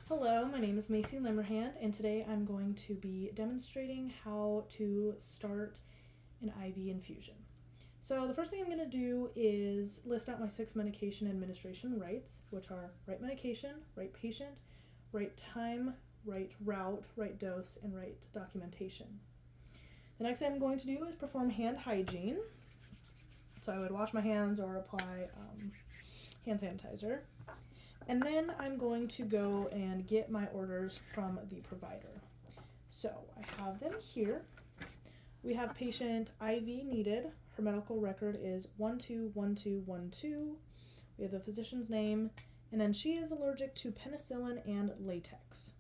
Hello, my name is Macy Limmerhand, and today I'm going to be demonstrating how to start an IV infusion. So the first thing I'm going to do is list out my 6 medication administration rights, which are right medication, right patient, right time, right route, right dose, and right documentation. The next thing I'm going to do is perform hand hygiene. So I would wash my hands or apply hand sanitizer. And then I'm going to go and get my orders from the provider. So I have them here. We have patient IV needed. Her medical record is 121212. We have the physician's name, and then she is allergic to penicillin and latex.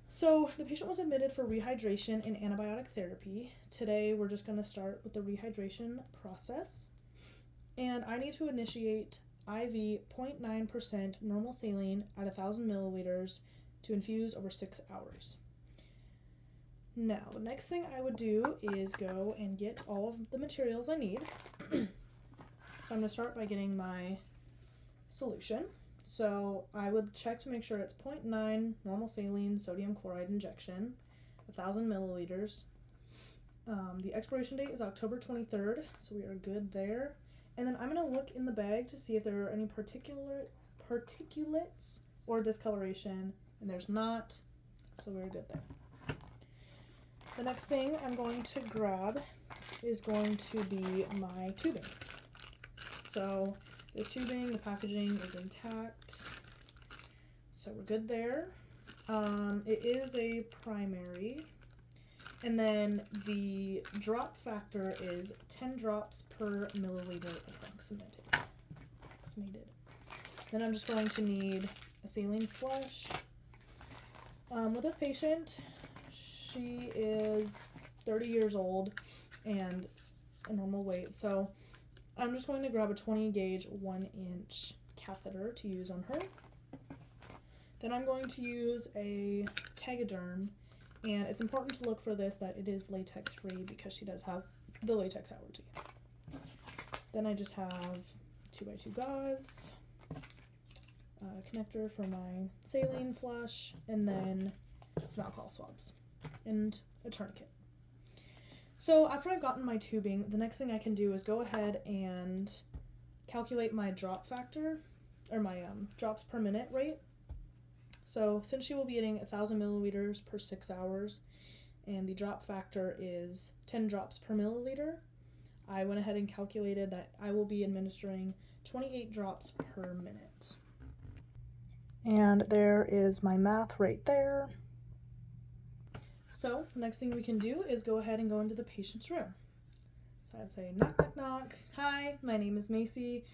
So the patient was admitted for rehydration and antibiotic therapy. Today we're just going to start with the rehydration process. And I need to initiate IV 0.9% normal saline at 1,000 milliliters to infuse over 6 hours. Now, the next thing I would do is go and get all of the materials I need. So I'm going to start by getting my solution. So I would check to make sure it's 0.9 normal saline sodium chloride injection, 1,000 milliliters. The expiration date is October 23rd, so we are good there. And then I'm going to look in the bag to see if there are any particulates or discoloration, and there's not, so we're good there. The next thing I'm going to grab is going to be my tubing. So this tubing, the packaging is intact, so we're good there. It is a primary. And then the drop factor is 10 drops per milliliter approximated. Then I'm just going to need a saline flush. With this patient, she is 30 years old and a normal weight. So I'm just going to grab a 20 gauge 1-inch catheter to use on her. Then I'm going to use a Tegaderm. And it's important to look for this that it is latex free because she does have the latex allergy. Then I just have 2x2 gauze, a connector for my saline flush, and then some alcohol swabs and a tourniquet. So after I've gotten my tubing, the next thing I can do is go ahead and calculate my drop factor or my drops per minute rate. So since she will be getting 1,000 milliliters per 6 hours and the drop factor is 10 drops per milliliter, I went ahead and calculated that I will be administering 28 drops per minute. And there is my math right there. So the next thing we can do is go ahead and go into the patient's room. So I'd say knock, knock, knock. Hi, my name is Macy.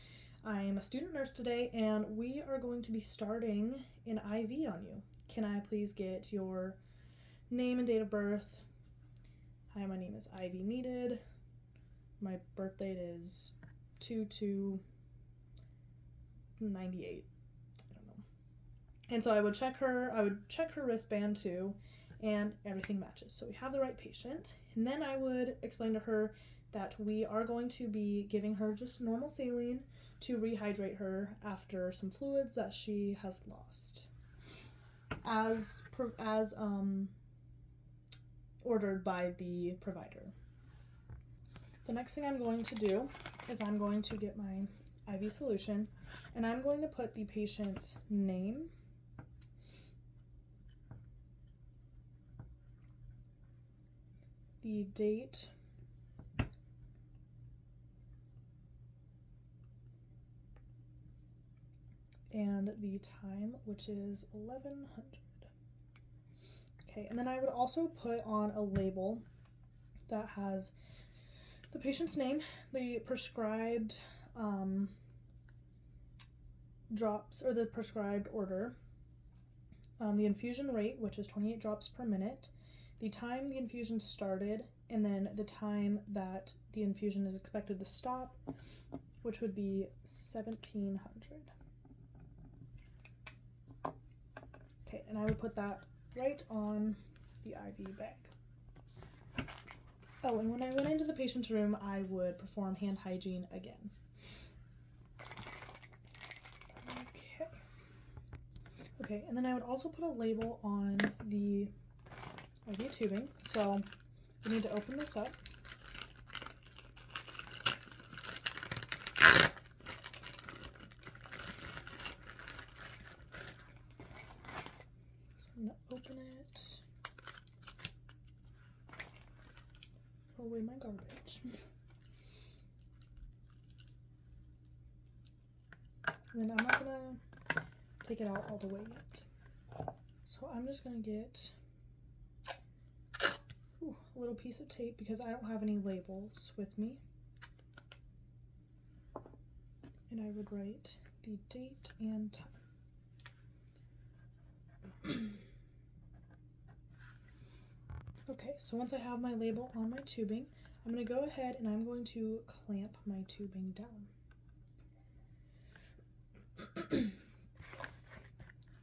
I am a student nurse today, and we are going to be starting an IV on you. Can I please get your name and date of birth? Hi, my name is IV needed. My birth date is 2/2/98. I don't know. And so I would check her wristband too, and everything matches. So we have the right patient. And then I would explain to her that we are going to be giving her just normal saline to rehydrate her after some fluids that she has lost, as ordered by the provider. The next thing I'm going to do is I'm going to get my IV solution, and I'm going to put the patient's name, the date, and the time, which is 1100. Okay, and then I would also put on a label that has the patient's name, the prescribed drops or the prescribed order, the infusion rate, which is 28 drops per minute, the time the infusion started, and then the time that the infusion is expected to stop, which would be 1700. Okay, and I would put that right on the IV bag. Oh, and when I went into the patient's room, I would perform hand hygiene again. Okay. Okay, and then I would also put a label on the IV tubing. So we need to open this up. So I'm going to open it. Throw away my garbage. And then I'm not going to take it out all the way yet. So I'm just going to get a little piece of tape because I don't have any labels with me. And I would write the date and time. Okay, so once I have my label on my tubing, I'm going to go ahead and I'm going to clamp my tubing down.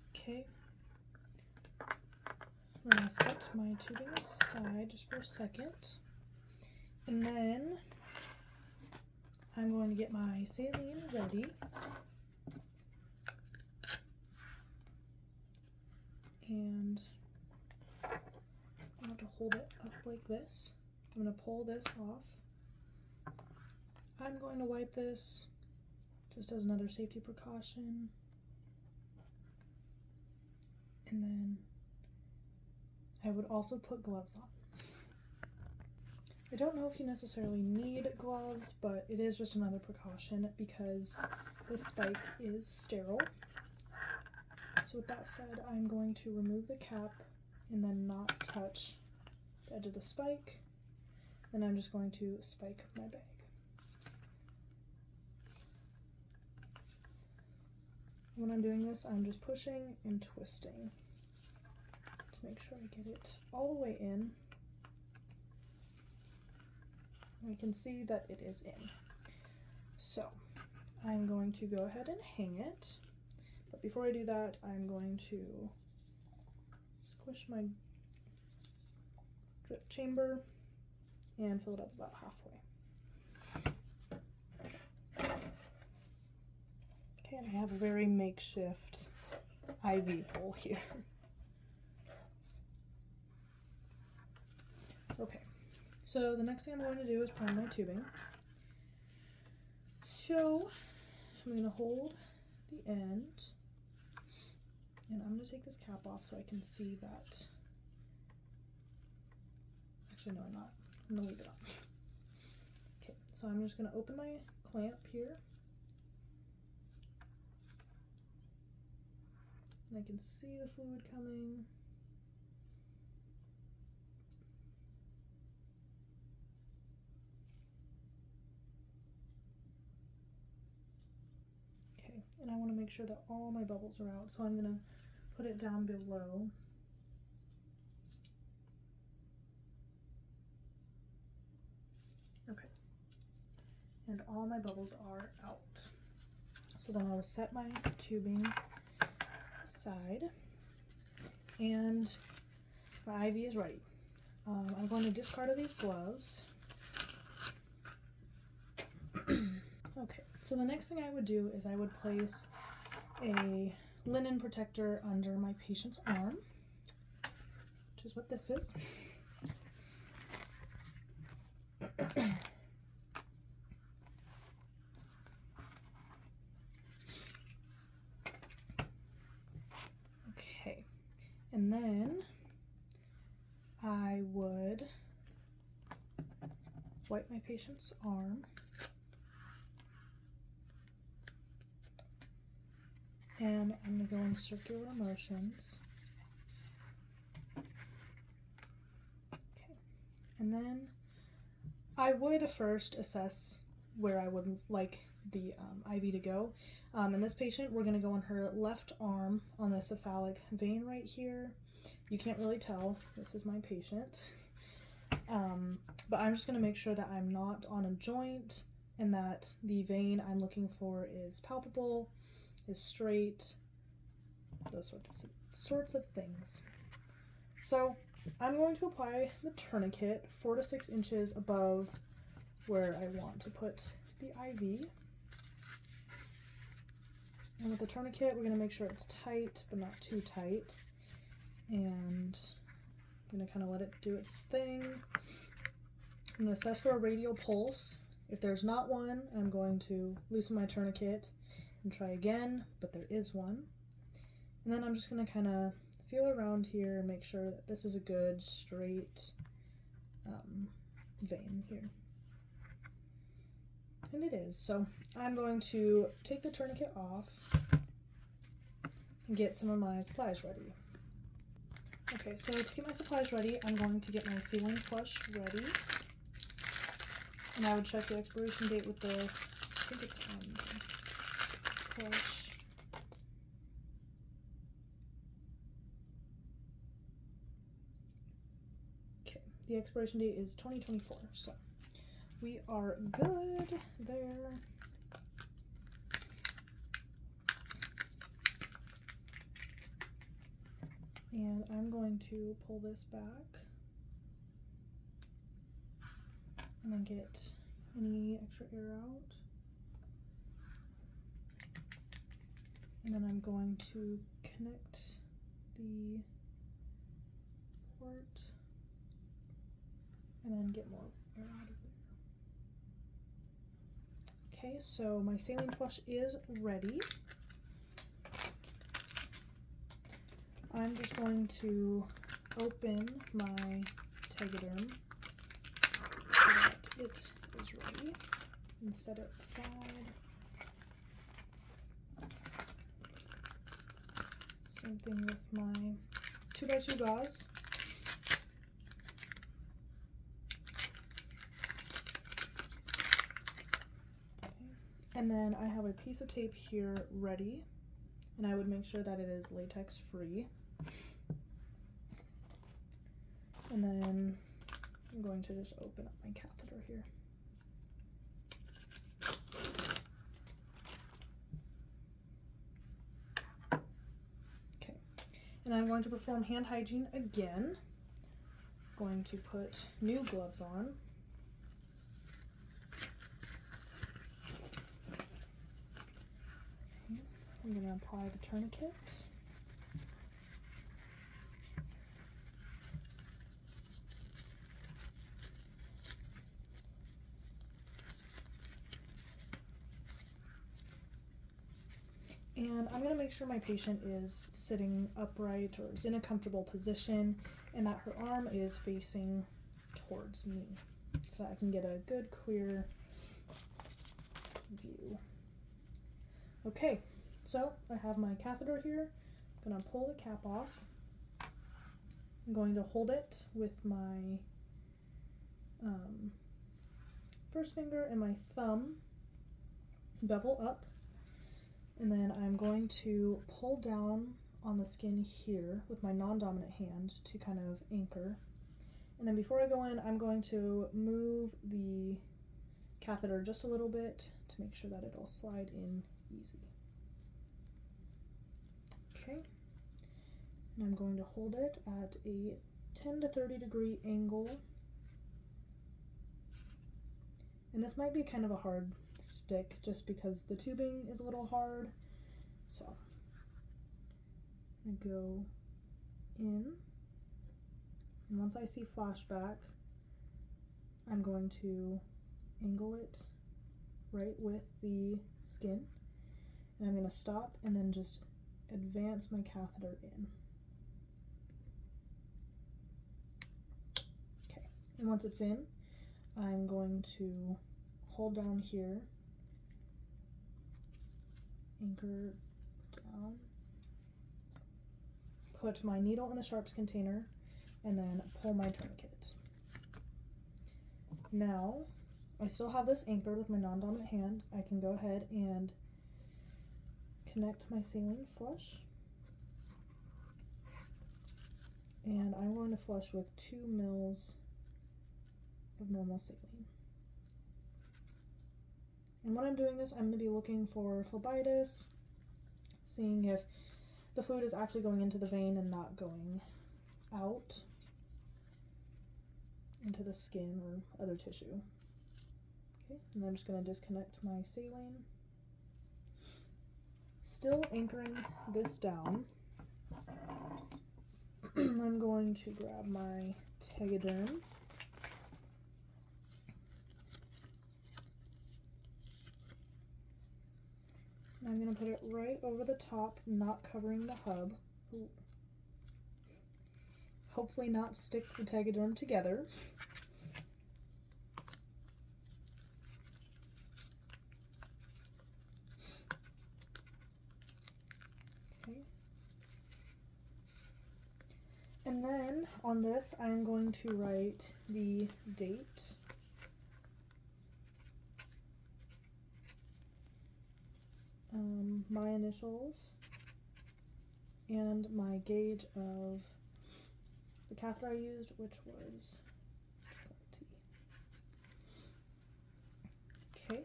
Okay. Then I'll set my tubing aside just for a second. And then I'm going to get my saline ready. And I have to hold it up like this. I'm going to pull this off. I'm going to wipe this just as another safety precaution. And then I would also put gloves on. I don't know if you necessarily need gloves, but it is just another precaution because this spike is sterile. So with that said, I'm going to remove the cap and then not touch the edge of the spike. Then I'm just going to spike my bag. When I'm doing this, I'm just pushing and twisting to make sure I get it all the way in. I can see that it is in. So I'm going to go ahead and hang it. But before I do that, I'm going to squish my drip chamber and fill it up about halfway. Okay, and I have a very makeshift IV pole here. Okay, so the next thing I'm going to do is prime my tubing. So I'm going to hold the end, and I'm going to take this cap off so I can see that. Actually, no, I'm not. I'm going to leave it on. Okay, so I'm just going to open my clamp here. And I can see the fluid coming. Okay, and I want to make sure that all my bubbles are out, so I'm going to put it down below. Okay, and all my bubbles are out. So then I will set my tubing aside, and my IV is ready. I'm going to discard of these gloves. Okay, so the next thing I would do is I would place a linen protector under my patient's arm, which is what this is. Okay, and then I would wipe my patient's arm and I'm going to go in circular motions. Okay, and then I would first assess where I would like the IV to go. In this patient, we're going to go on her left arm on the cephalic vein right here. You can't really tell, this is my patient. But I'm just going to make sure that I'm not on a joint and that the vein I'm looking for is palpable, is straight, those sorts of things. So I'm going to apply the tourniquet 4 to 6 inches above where I want to put the IV. And with the tourniquet, we're going to make sure it's tight, but not too tight. And I'm going to kind of let it do its thing. I'm going to assess for a radial pulse. If there's not one, I'm going to loosen my tourniquet and try again, but there is one. And then I'm just going to kind of feel around here and make sure that this is a good straight vein here. And it is. So I'm going to take the tourniquet off and get some of my supplies ready. Okay, so to get my supplies ready, I'm going to get my saline flush ready. And I would check the expiration date with this. I think it's on the flush. Okay, the expiration date is 2024, so we are good there. And I'm going to pull this back and then get any extra air out. And then I'm going to connect the port and then get more air out of there. Okay, so my saline flush is ready. I'm just going to open my tegaderm so that it is ready and set it aside. Same thing with my 2x2 gauze. Okay. And then I have a piece of tape here ready, and I would make sure that it is latex free. And then I'm going to just open up my catheter here. Okay, and I'm going to perform hand hygiene again. Going to put new gloves on. Okay. I'm going to apply the tourniquet. And I'm going to make sure my patient is sitting upright or is in a comfortable position and that her arm is facing towards me so that I can get a good clear view. Okay, so I have my catheter here. I'm going to pull the cap off. I'm going to hold it with my first finger and my thumb bevel up. And then I'm going to pull down on the skin here with my non-dominant hand to kind of anchor. And then before I go in, I'm going to move the catheter just a little bit to make sure that it'll slide in easy. Okay. And I'm going to hold it at a 10 to 30 degree angle. And this might be kind of a hard stick just because the tubing is a little hard. So I go in, and once I see flashback, I'm going to angle it right with the skin, and I'm going to stop and then just advance my catheter in. Okay, and once it's in, I'm going to hold down here, anchor down, put my needle in the sharps container, and then pull my tourniquet. Now, I still have this anchored with my non-dominant hand. I can go ahead and connect my saline flush. And I'm going to flush with 2 mils of normal saline. And when I'm doing this, I'm going to be looking for phlebitis, seeing if the fluid is actually going into the vein and not going out into the skin or other tissue. Okay, and I'm just going to disconnect my saline. Still anchoring this down, I'm going to grab my Tegaderm. And I'm going to put it right over the top, not covering the hub. Ooh. Hopefully not stick the Tegaderm together. Okay. And then on this, I'm going to write the date. My initials, and my gauge of the catheter I used, which was 20. Okay.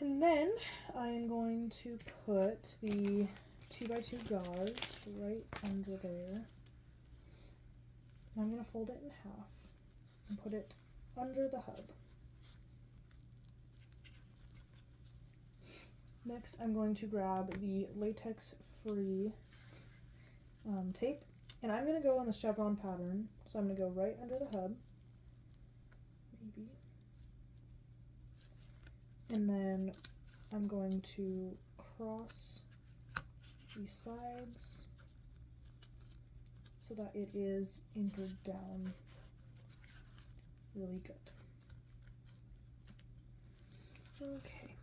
And then I am going to put the 2x2 gauze right under there. And I'm going to fold it in half and put it under the hub. Next, I'm going to grab the latex-free tape, and I'm going to go on the chevron pattern. So I'm going to go right under the hub, maybe, and then I'm going to cross these sides so that it is anchored down really good. Okay.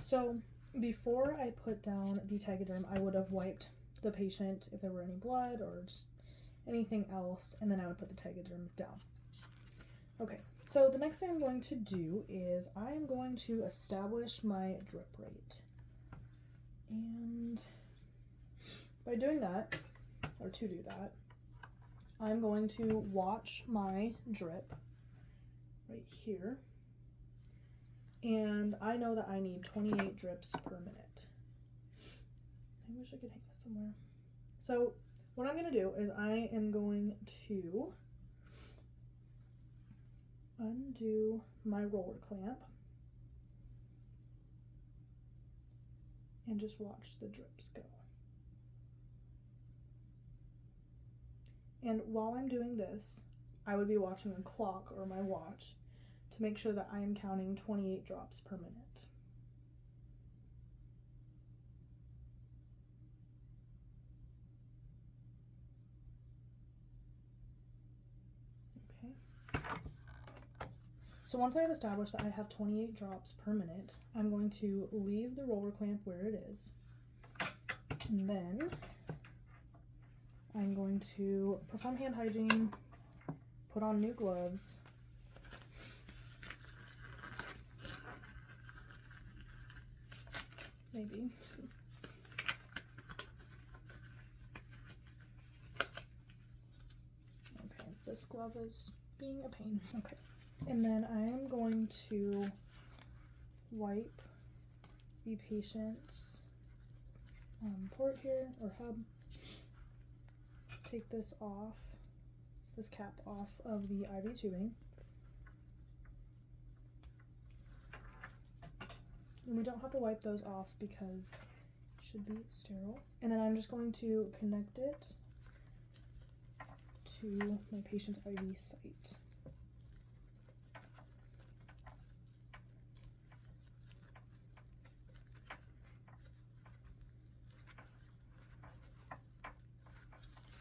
So before I put down the Tegaderm, I would have wiped the patient if there were any blood or just anything else, and then I would put the Tegaderm down. Okay, so the next thing I'm going to do is I am going to establish my drip rate. And by doing that, or to do that, I'm going to watch my drip right here. And I know that I need 28 drips per minute. I wish I could hang this somewhere. So what I'm going to do is I am going to undo my roller clamp and just watch the drips go. And while I'm doing this, I would be watching a clock or my watch to make sure that I am counting 28 drops per minute. Okay. So once I have established that I have 28 drops per minute, I'm going to leave the roller clamp where it is. And then I'm going to perform hand hygiene, put on new gloves, maybe. Okay, this glove is being a pain. Okay. And then I am going to wipe the patient's port here, or hub. Take this off, this cap off of the IV tubing. And we don't have to wipe those off because it should be sterile. And then I'm just going to connect it to my patient's IV site.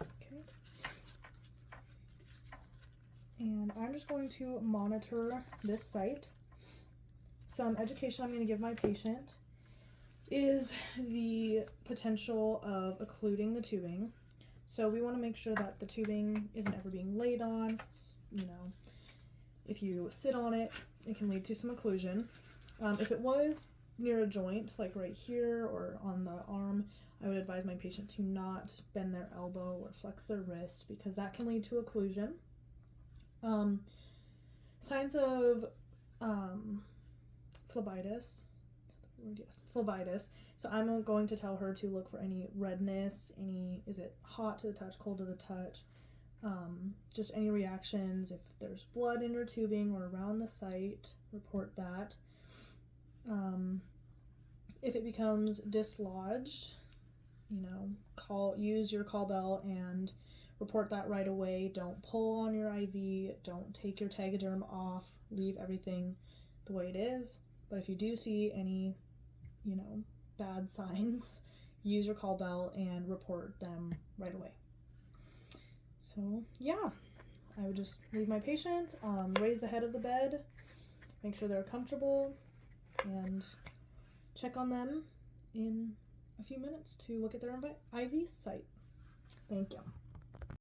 Okay. And I'm just going to monitor this site. Some education I'm going to give my patient is the potential of occluding the tubing. So we want to make sure that the tubing isn't ever being laid on. You know, if you sit on it, it can lead to some occlusion. If it was near a joint, like right here or on the arm, I would advise my patient to not bend their elbow or flex their wrist because that can lead to occlusion. Signs of phlebitis. Yes, phlebitis. So I'm going to tell her to look for any redness, is it hot to the touch, cold to the touch, just any reactions. If there's blood in her tubing or around the site, report that. if it becomes dislodged, use your call bell and report that right away. Don't pull on your IV, don't take your Tegaderm off, leave everything the way it is. But if you do see any, bad signs, use your call bell and report them right away. So yeah, I would just leave my patient, raise the head of the bed, make sure they're comfortable, and check on them in a few minutes to look at their IV site. Thank you.